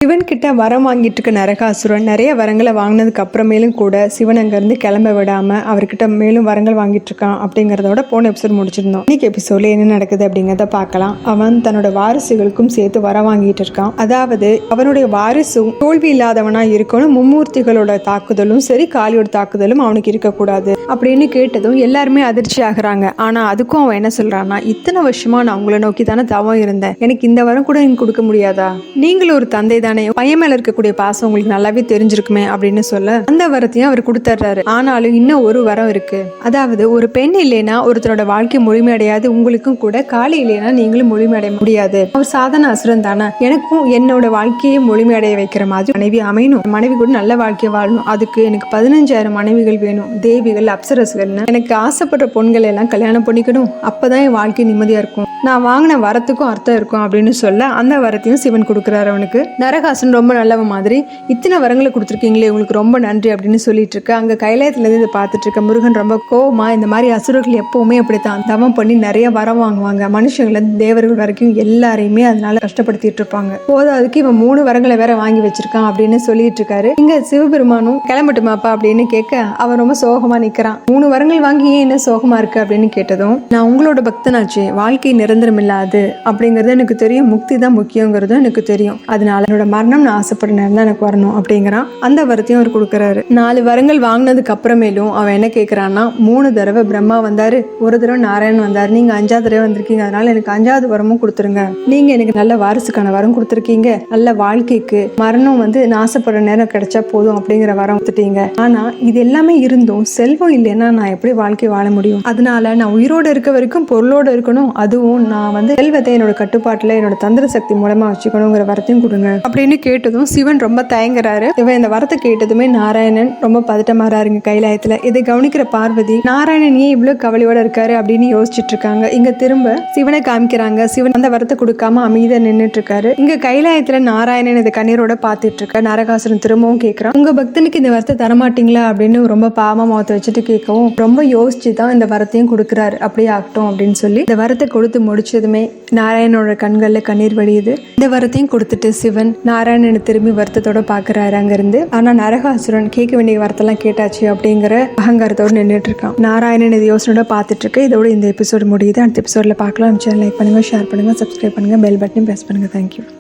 சிவன் கிட்ட வரம் வாங்கிட்டு இருக்க நரகாசுரன் நிறைய வரங்களை வாங்கினதுக்கு அப்புறமேலும் கூட சிவன் அங்கிருந்து கிளம்ப விடாம அவர்கிட்ட மேலும் வரங்கள் வாங்கிட்டு இருக்கான் அப்படிங்கறதோட போன எபிசோட் முடிச்சிருந்தோம். இன்னைக்கு எபிசோட்ல என்ன நடக்குது அப்படிங்கறத பார்க்கலாம். அவன் தன்னோட வாரிசுகளுக்கும் சேர்த்து வர வாங்கிட்டு இருக்கான். அதாவது அவனுடைய வாரிசும் தோல்வி இல்லாதவனா இருக்கணும், மும்மூர்த்திகளோட தாக்குதலும் சரி காளியோட தாக்குதலும் அவனுக்கு இருக்கக்கூடாது அப்படின்னு கேட்டதும் எல்லாருமே அதிர்ச்சி ஆகுறாங்க. ஆனா அதுக்கும் அவன் என்ன சொல்றான்னா, இத்தனை வருஷமா நான் உங்களை நோக்கி தானே தவம் இருந்தேன், எனக்கு இந்த வரம் கூட எனக்கு கொடுக்க முடியாதா? நீங்களும் ஒரு தந்தை தானே, பையன் மேல இருக்கக்கூடிய பாசம் உங்களுக்கு நல்லாவே தெரிஞ்சிருக்குமே அப்படின்னு சொல்ல அந்த வரத்தையும் அவர் கொடுத்துட்றாரு. ஆனாலும் இன்னும் ஒரு வரம் இருக்கு. அதாவது ஒரு பெண் இல்லைன்னா ஒருத்தரோட வாழ்க்கை முழுமையடையாது, உங்களுக்கும் கூட காளி இல்லைன்னா நீங்களும் முழுமையடைய முடியாது. அவர் சாதாரண அசுரன் தானே, எனக்கும் என்னோட வாழ்க்கையை முழுமையடைய வைக்கிற மாதிரி மனைவி அமையணும், மனைவி கூட நல்ல வாழ்க்கையை வாழணும், அதுக்கு எனக்கு 15,000 மனைவிகள் வேணும், தேவிகள் அப்சரசுகள்னு எனக்கு ஆசைப்படுற பொண்கள் எல்லாம் கல்யாணம் பண்ணிக்கணும், அப்பதான் என் வாழ்க்கை நிம்மதியா இருக்கும், நான் வாங்கின வரத்துக்கும் அர்த்தம் இருக்கும் அப்படின்னு சொல்ல அந்த வரத்தையும் சிவன் கொடுக்குறாரு அவனுக்கு. நரகாசுரன் ரொம்ப நல்லவ மாதிரி, இத்தனை வரங்களை கொடுத்துருக்கீங்களே உங்களுக்கு ரொம்ப நன்றி அப்படின்னு சொல்லிட்டு இருக்க அங்க கைலாயத்துல இதை பார்த்துட்டு இருக்க முருகன் ரொம்ப கோவமா, இந்த மாதிரி அசுரர்கள் எப்பவுமே அப்படித்தான் தவம் பண்ணி நிறைய வரம் வாங்குவாங்க, மனுஷங்கள தேவர்கள் வரைக்கும் எல்லாரையுமே அதனால கஷ்டப்படுத்திட்டு இருப்பாங்க, போதாதுக்கு இவன் 3 வரங்களை வேற வாங்கி வச்சிருக்கான் அப்படின்னு சொல்லிட்டு இருக்காரு. இங்க சிவபெருமானும் கிளம்பட்டுமாப்பா அப்படின்னு கேட்க அவன் ரொம்ப சோகமா நிக்கிறான். 3 வரங்கள் வாங்கி ஏன் என்ன சோகமா இருக்கு அப்படின்னு கேட்டதும், நான் உங்களோட பக்தனாச்சு, வாழ்க்கை நிரந்தரம் இல்லாது அப்படிங்கறது எனக்கு தெரியும், முக்தி தான் முக்கியங்கிறது எனக்கு தெரியும், அதனால என்னோட மரணம் நான் ஆசைப்பட்ட நேரம் தான் எனக்கு வரணும் அப்படிங்கிறான். அந்த வரத்தையும் அவர் கொடுக்குறாரு. 4 வரங்கள் வாங்கினதுக்கு அப்புறமேலும் அவன் என்ன கேட்கிறான்னா, 3 தடவை பிரம்மா வந்தாரு, 1 தடவை நாராயணன் வந்தாரு, நீங்க 5ஆவது தடவை வந்திருக்கீங்க, அதனால எனக்கு 5ஆவது வரமும் கொடுத்துருங்க, நீங்க எனக்கு நல்ல வாரிசுக்கான வரம் கொடுத்துருக்கீங்க, நல்ல வாழ்க்கைக்கு மரணம் நான் ஆசைப்படுற நேரம் கிடைச்சா போதும் அப்படிங்கிற வரம் கொடுத்துட்டீங்க, ஆனா இது எல்லாமே இருந்தும் செல்வம் இல்லைன்னா நான் எப்படி வாழ்க்கை வாழ முடியும், அதனால நான் உயிரோட இருக்க வரைக்கும் பொருளோட இருக்கணும், அதுவும் நான் செல்வத்தை என்னோட கட்டுப்பாட்டுல என்னோட தந்திர சக்தி மூலமா வச்சுக்கணுங்கிற வரத்தையும் கொடுங்க அப்படின்னு கேட்டதும் சிவன் ரொம்ப தயங்குறாரு. இவன் இந்த வரத்தை கேட்டதுமே நாராயணன் ரொம்ப பதட்டமாறாருங்க கைலாயத்துல. இதை கவனிக்கிற பார்வதி, நாராயணன் ஏன் இவ்வளவு கவலையோட இருக்காரு அப்படின்னு யோசிச்சுட்டு இருக்காங்க. இங்க திரும்ப சிவனை காமிக்கிறாங்க. சிவன் அந்த வரத்தை கொடுக்காம அமைதியா நின்றுட்டு இருக்காரு. இங்க கைலாயத்துல நாராயணன் இதை கண்ணீரோட பாத்துட்டு இருக்க நரகாசுரன் திரும்பவும் கேட்கிறான், உங்க பக்தனுக்கு இந்த வரத்தை தரமாட்டீங்களா அப்படின்னு ரொம்ப பாவமா முகத்தை வச்சுட்டு கேட்கவும் ரொம்ப யோசிச்சு தான் இந்த வரத்தையும் கொடுக்குறாரு. அப்படியே ஆகட்டும் அப்படின்னு சொல்லி இந்த வரத்தை கொடுத்து முடிச்சதுமே நாராயணனோட கண்கள்ல கண்ணீர் வடியுது. இந்த வரத்தையும் கொடுத்துட்டு சிவன் நாராயணனை திரும்பி வருத்தத்தோட பாக்குறாரு அங்கிருந்து. ஆனா நரகாசுரன் கேட்க வேண்டிய வரத்தெல்லாம் கேட்டாச்சு அப்படிங்கிற அகங்காரத்தோடு நின்றுட்டு இருக்கான். நாராயணன் இது யோசனையோட பார்த்துட்டு இருக்கு. இதோட இந்த எபிசோடு முடியுது. அடுத்த எபிசோட்ல பார்க்கலாம். சேனல் லைக் பண்ணுங்க, ஷேர் பண்ணுங்க, சப்ஸ்கிரைப் பண்ணுங்க, பெல் பட்டனையும் பிரஸ் பண்ணுங்க. தேங்க்யூ.